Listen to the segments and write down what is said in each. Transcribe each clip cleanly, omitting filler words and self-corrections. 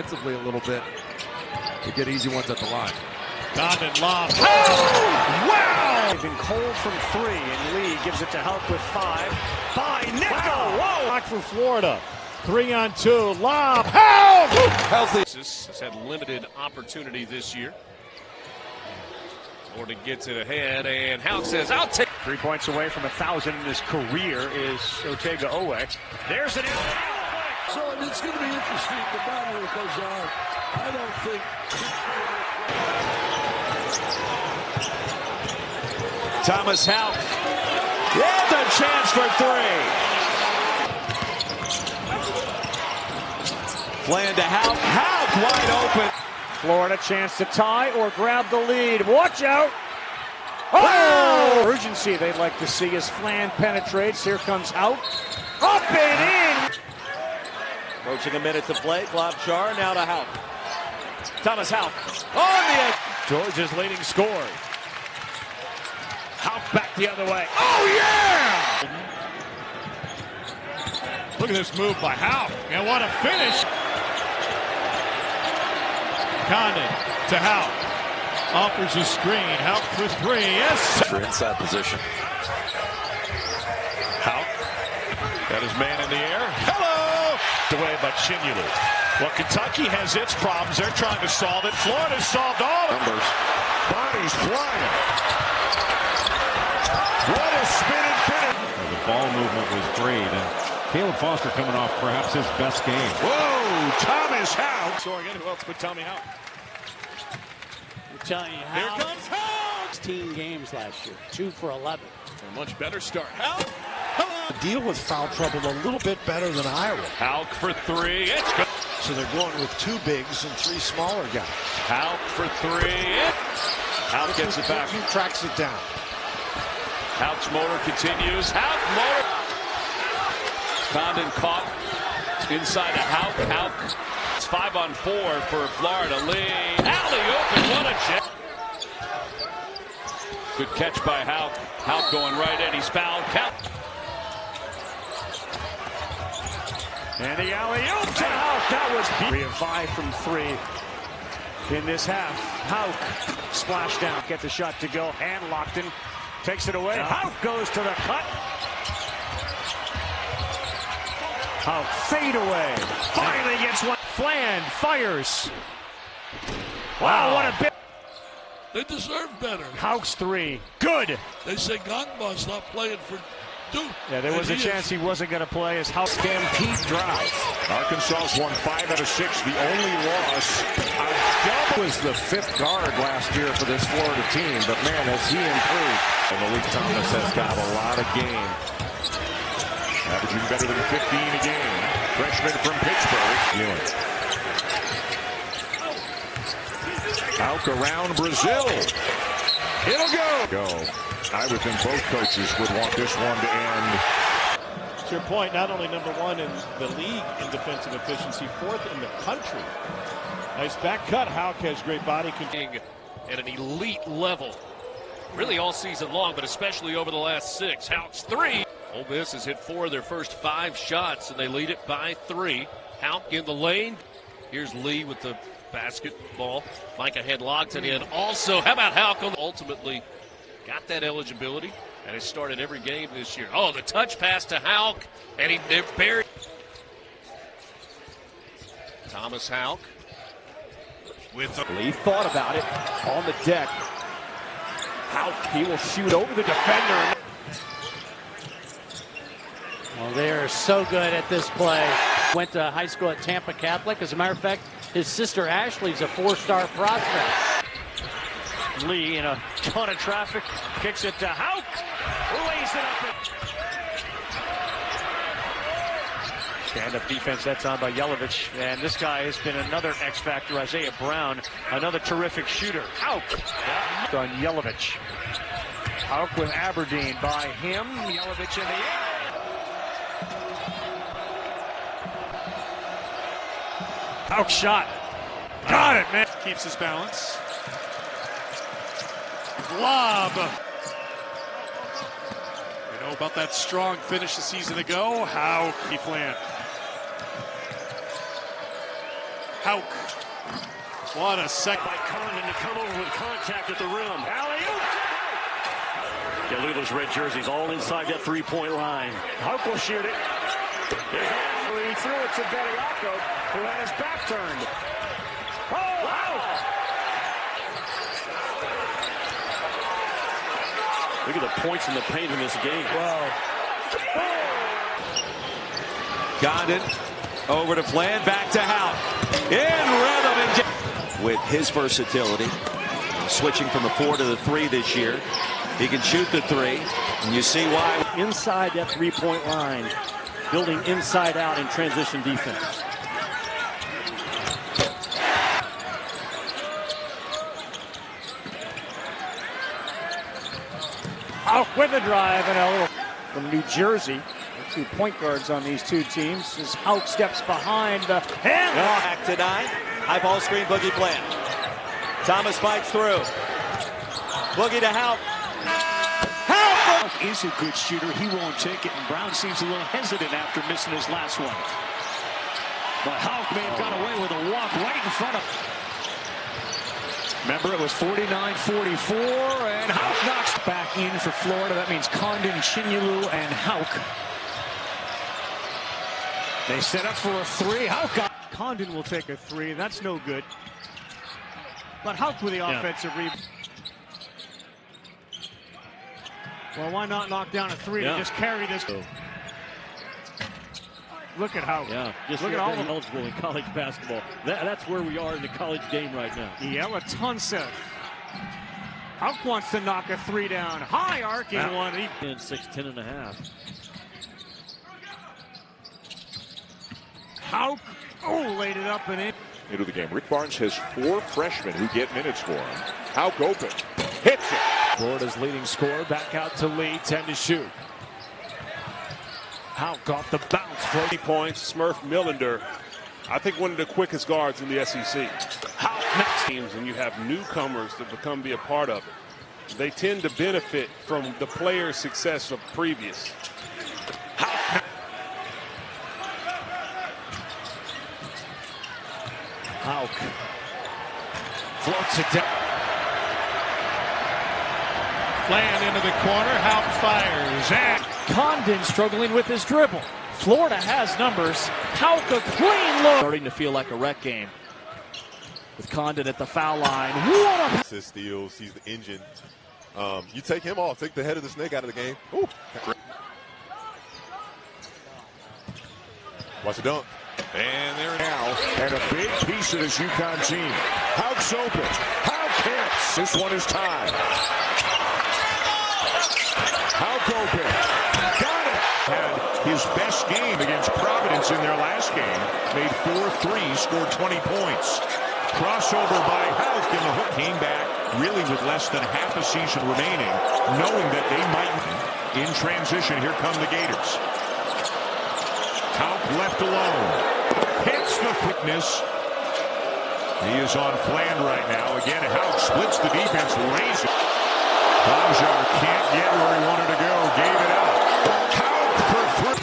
defensively a little bit to get easy ones at the line. Condon lob. Oh! Wow! They've been cold from 3, and Lee gives it to Haugh with 5. By Nico! Wow. Whoa! Block for Florida. 3-on-2. Lob. Haugh! Healthy. Has had limited opportunity this year. Florida gets it ahead, and Haugh says, I'll take 3 points away from 1,000 in his career is Otega Owe. There's an So it's going to be interesting the battle that goes on. I don't think. Thomas Haugh. Yeah, the chance for 3. Flan to Haugh. Haugh wide open. Florida chance to tie or grab the lead. Watch out. Oh! Urgency they'd like to see as Flan penetrates. Here comes Haugh. Up and in. Approaching a minute to play. Globjar now to Haugh. Thomas Haugh on the edge. Georgia's leading scorer. Haugh back the other way. Oh, yeah! Look at this move by Haugh. And what a finish. Condon to Haugh. Offers a screen. Haugh for 3. Yes. For inside position. Haugh got his man in the air. Hello. Away by Chinulu. Well, Kentucky has its problems. They're trying to solve it. Florida's solved all Numbers. bodies flying. What a spinning finish. The ball movement was great. And Caleb Foster coming off perhaps his best game. Whoa, Thomas Haugh. Scoring in. Who else but Tommy Haugh? I'm telling you, Here comes Haugh. 16 games last year, 2 for 11. A much better start. Haugh. Deal with foul trouble a little bit better than Iowa. Haugh for 3. It's good. So they're going with 2 bigs and 3 smaller guys. Haugh for 3. Haugh gets it back. He tracks it down. Haugh's motor continues. Haugh motor. Condon caught inside of Haugh. Haugh. It's 5-on-4 for Florida. Lee. Alley-oop, and what a check. Good catch by Haugh. Haugh going right in. He's fouled. Count. And the alley-oop to Haugh. That was 3 of 5 from 3 in this half. Haugh splash down. Get the shot to go. Hand locked in. Takes it away. Haugh goes to the cut. Haugh fade away. Finally gets one. Flan fires. Wow, what a bit. They deserve better. Haugh's 3. Good. They say Gangba's not playing for Duke. Yeah, there was a chance he wasn't going to play as Haugh stampede drive. Arkansas's won 5 out of 6. The only loss. Was the 5th guard last year for this Florida team, but man, has he improved. And Malik Thomas has got a lot of game. Averaging better than 15 a game. Freshman from Pittsburgh. Haugh around Brazil. It'll go. I would think both coaches would want this one to end. To your point, not only #1 in the league in defensive efficiency, 4th in the country. Nice back cut. Haugh has great body control. at an elite level. Really all season long, but especially over the last 6. Haugh's 3. Ole Miss has hit 4 of their first 5 shots, and they lead it by 3. Haugh in the lane. Here's Lee with the basketball. Micah had locked it in. Also, how about Haugh ultimately got that eligibility and has started every game this year. Oh, the touch pass to Haugh, and he buried. Thomas Haugh with Lee thought about it on the deck. Haugh, he will shoot over the defender. Well, they are so good at this play. Went to high school at Tampa Catholic. As a matter of fact, his sister Ashley's a 4-star prospect. Lee in a ton of traffic, kicks it to Haugh, lays it up. Stand-up defense, that's on by Yelovich, and this guy has been another X-factor, Isaiah Brown, another terrific shooter. Haugh on Yelovich. Haugh with Aberdeen by him, Yelovich in the air. Haugh shot. Got it, man. Keeps his balance. Lob. You know about that strong finish a season ago? Haugh, Flan. Haugh. What a second. By Condon to come over with contact at the rim. Alley-oop. Lula's red jerseys all inside that three-point line. Haugh will shoot it. He threw it to Bediako, who had his back turned. Oh, wow! Look at the points in the paint in this game. Wow. Condon over to Flan, back to Haugh. In rhythm and with his versatility, switching from the 4 to the 3 this year. He can shoot the 3, and you see why. Inside that three-point line, building inside out in transition defense. Haugh with a drive and a little from New Jersey. The 2 point guards on these two teams as Haugh steps behind the hand. Back to 9. High ball screen, Boogie Flan. Thomas fights through. Boogie to Haugh. Haugh is a good shooter. He won't take it, and Brown seems a little hesitant after missing his last one. But Haugh may have got away with a walk right in front of him. Remember, it was 49-44, and Haugh knocks back in for Florida. That means Condon, Chinyelu, and Haugh. They set up for a 3. Haugh got. Condon will take a 3. That's no good. But Haugh with the offensive rebound. Well, why not knock down a 3 to just carry this? Look at Haugh. Yeah, just look at all of them eligible in college basketball. That's where we are in the college game right now. Yelatunsev. Haugh wants to knock a 3 down. High arcing one. 6'10.5". Haugh, laid it up and in. Into the game. Rick Barnes has 4 freshmen who get minutes for him. Haugh open. Hits it. Florida's leading scorer back out to Lee. 10 to shoot. Haugh off the bounce. 20 points. Smurf Millender. I think one of the quickest guards in the SEC. Haugh next. Teams, and you have newcomers that become be a part of it. They tend to benefit from the player's success of previous. Haugh. Haugh floats it down. Flan into the corner. Haugh fires. And Condon struggling with his dribble. Florida has numbers. Haugh a clean look. Starting to feel like a wreck game with Condon at the foul line. What a assist steals. He's the engine. You take him off. Take the head of the snake out of the game. Ooh. Watch the dunk. And there now, and a big piece of this UConn team. Haugh's open. Haugh hits. This one is tied. Haugh open. Got it. Had his best game against Providence in their last game. Made 4 threes, scored 20 points. Crossover by Haugh, and the hook came back really with less than half a season remaining, knowing that they might. In transition, here come the Gators. Haugh left alone. Hits the thickness. He is on Flan right now. Again, Haugh splits the defense, lays it. Thomas Haugh can't get where he wanted to go. Gave it up. Haugh for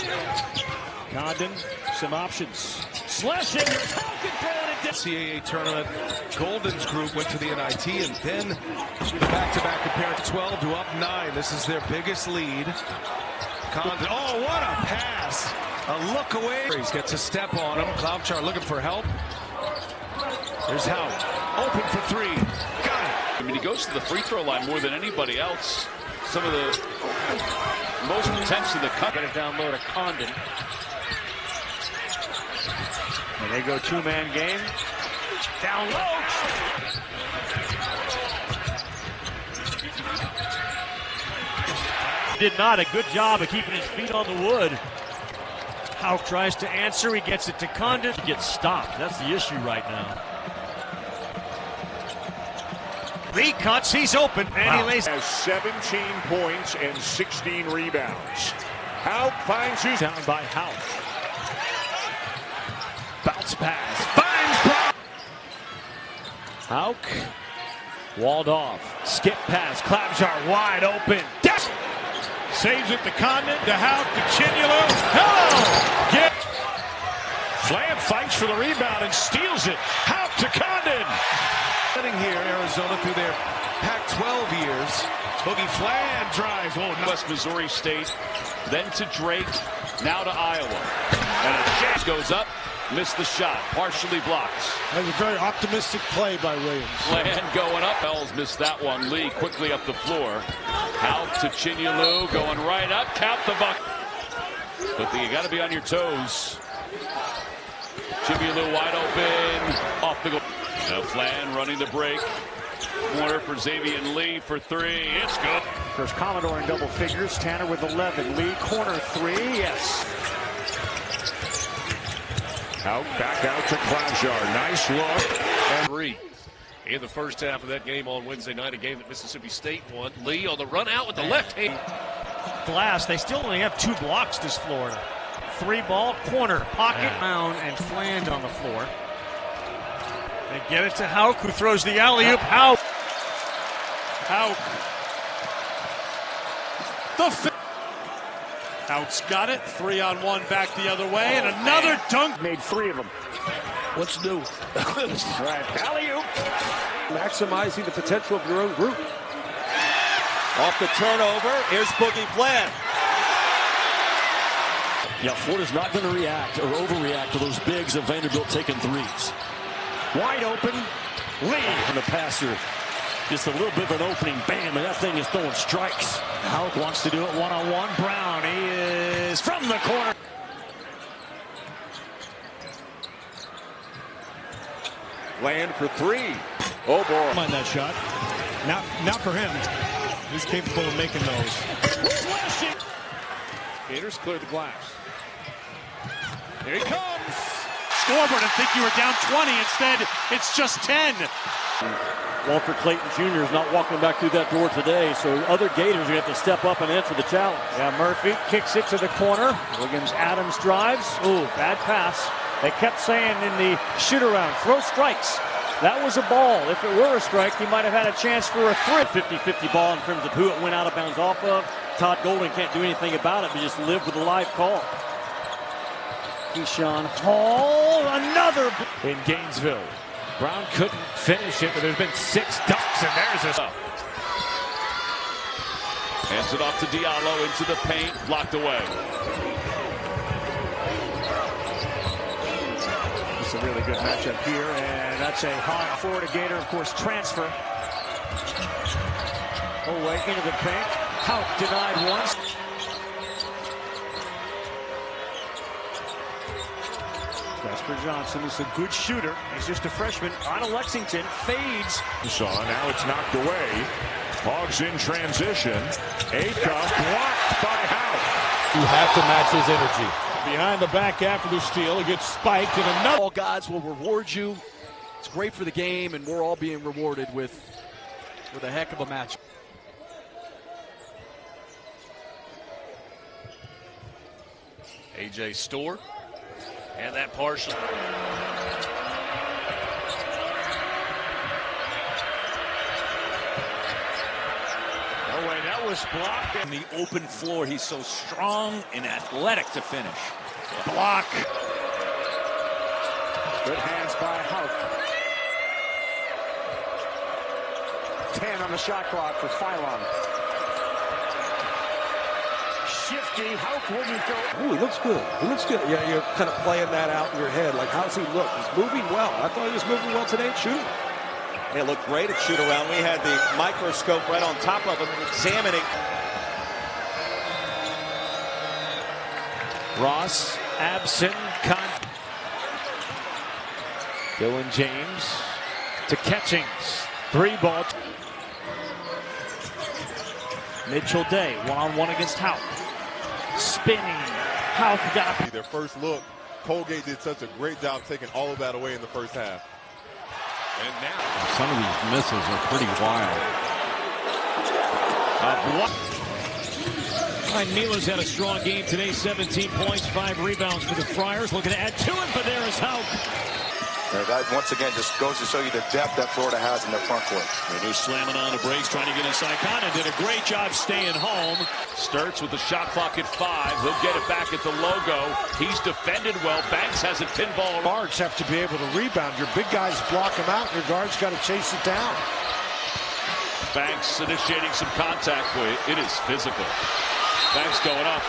3. Condon, some options. Slashing. NCAA tournament. Golden's group went to the NIT, and then the back-to-back compared to 12 to up 9. This is their biggest lead. Condon, oh, what a pass! A look away. He gets a step on him. Klobuchar looking for help. There's Haugh. Open for 3. Got it. I mean, he goes to the free throw line more than anybody else. Some of the most attempts in the cut. Get it down low to Condon. And they go 2-man game. Down low. Did not a good job of keeping his feet on the wood. Haugh tries to answer. He gets it to Condon. He gets stopped. That's the issue right now. Lee cuts. He's open. And he lays. Has 17 points and 16 rebounds. Haugh finds his. Down by Haugh. Bounce pass. Finds Brown. Haugh. Walled off. Skip pass. Klobuchar wide open. Saves it to Condon, to Haugh, to Chinyelu. Hello! Flan fights for the rebound and steals it. Haugh to Condon. Sitting here, Arizona through their Pac-12 years. Boogie Flan drives. Oh, no. West Missouri State, then to Drake, now to Iowa. And a chance goes up, missed the shot, partially blocked. That was a very optimistic play by Williams. Flan going up. Bells missed that one. Lee quickly up the floor. Haugh to Chinyelu, going right up. Count the buck. But you got to be on your toes. Chinyelu wide open. Off the goal. Now Flan running the break. Corner for Xavier Lee for three. It's good. First Commodore in double figures. Tanner with 11. Lee corner three. Yes. Haugh back out to Cloudjar. Nice look. And three in the first half of that game on Wednesday night, a game that Mississippi State won. Lee on the run out with the left hand. Glass, they still only have 2 blocks this Florida. 3 ball, corner, pocket, down, and Flan on the floor. They get it to Haugh, who throws the alley-oop. Haugh. Haugh's got it. 3-on-1 back the other way, and another dunk. Made 3 of them. What's new? Right. Alley-oop. Maximizing the potential of your own group. Off the turnover, here's Boogie Flan. Yeah, Florida's not going to react or overreact to those bigs of Vanderbilt taking threes. Wide open. Lee. And the passer, just a little bit of an opening, bam, and that thing is throwing strikes. Haugh wants to do it one-on-one. Brown, he is from the corner. Flan for 3. Oh boy. On that shot. Not for him. He's capable of making those. Gators clear the glass. Here he comes. Scoreboard, I think you were down 20. Instead, it's just 10. Walter Clayton Jr. is not walking back through that door today, so other Gators are going to have to step up and answer the challenge. Yeah, Murphy kicks it to the corner. Wiggins-Adams drives. Ooh, bad pass. They kept saying in the shoot-around, throw strikes. That was a ball. If it were a strike, he might have had a chance for a 3. 50-50 ball in terms of who it went out of bounds off of. Todd Golden can't do anything about it, but just live with a live call. Keyshawn Hall, another. In Gainesville. Brown couldn't finish it, but there's been 6 dunks, and there's a... Hands it off to Diallo into the paint, blocked away. It's a really good matchup here, and that's a hot Florida Gator, of course, transfer. Away into the paint. Haugh denied once. Jasper Johnson is a good shooter. He's just a freshman out of Lexington. Fades. Now it's knocked away. Hogs in transition. Acuff blocked by Haugh. You have to match his energy. Behind the back after the steal, it gets spiked, and another. All gods will reward you. It's great for the game, and we're all being rewarded with a heck of a match. A.J. Store. And that partial. Oh, wait, that was blocked. On the open floor, he's so strong and athletic to finish. Block. Good hands by Haugh. 10 on the shot clock for Phylon. Shifty, Haugh wouldn't go. Ooh, he looks good. He looks good. Yeah, you're kind of playing that out in your head. Like, how's he look? He's moving well. I thought he was moving well today at shooting. They look great at shoot around. We had the microscope right on top of him, examining. Ross, absent. Dylan James to Catchings. 3 ball. Mitchell Day, one-on-one against Haugh. Spinning. Haugh got Their first look, Colgate did such a great job taking all of that away in the first half. And now some of these misses are pretty wild. Mila's had a strong game today. 17 points, 5 rebounds for the Friars. Looking to add to it, but there is Haugh. That once again just goes to show you the depth that Florida has in their front court. And they're slamming on the brakes, trying to get inside. Condon did a great job staying home. Sturts with the shot clock at 5. He'll get it back at the logo. He's defended well. Banks has a pinball. Guards have to be able to rebound. Your big guys block them out. Your guards got to chase it down. Banks initiating some contact. Boy, it is physical. Banks going up.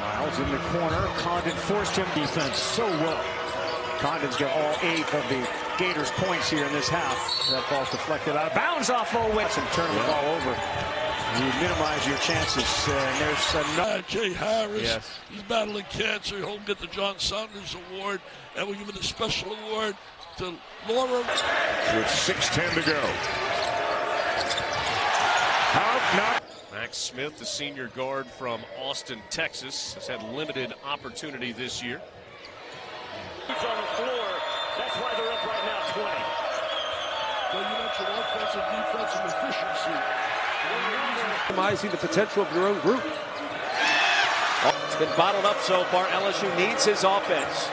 Miles in the corner. Condon forced him defense so well. Condon's got all 8 of the Gators points here in this half. That ball's deflected out of bounds off Owens and turn the ball over. You minimize your chances. And there's another. Jay Harris. He's battling cancer. He'll get the John Saunders Award. And we're giving a special award to Laura. With 6:10 to go. Max Smith, the senior guard from Austin, Texas, has had limited opportunity this year. He's on the floor. That's why they're up right now, 20. Well, you mentioned offensive, defensive efficiency. Minimizing the potential of your own group. It's been bottled up so far. LSU needs his offense.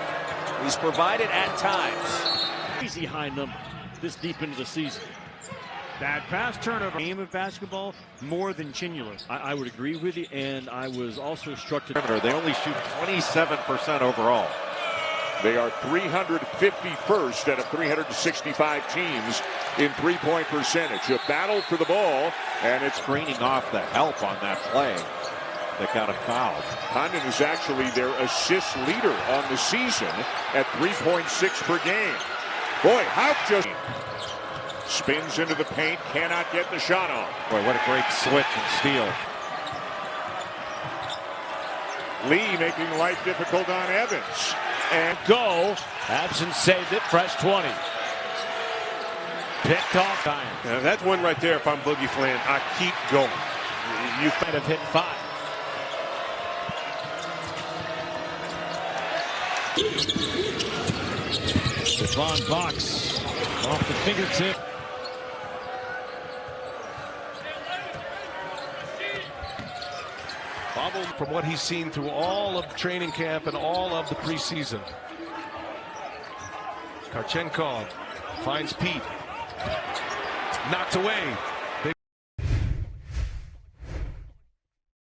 He's provided at times. Easy high number this deep into the season. Bad pass turnover. Game of basketball more than Chinula. I would agree with you, and I was also struck to. They only shoot 27% overall. They are 351st out of 365 teams in three-point percentage. A battle for the ball, and it's Screening off the help on that play. They got a foul. Condon is actually their assist leader on the season at 3.6 per game. Boy, Haugh just spins into the paint, cannot get the shot off. Boy, what a great switch and steal. Lee making life difficult on Evans. And go. Absent saved it. Fresh 20. Picked off. Now, that's one right there. If I'm Boogie Flan, I keep going. You might have hit 5. Devon Box off the fingertip. From what he's seen through all of training camp and all of the preseason. Karchenkov finds Pete. Knocked away.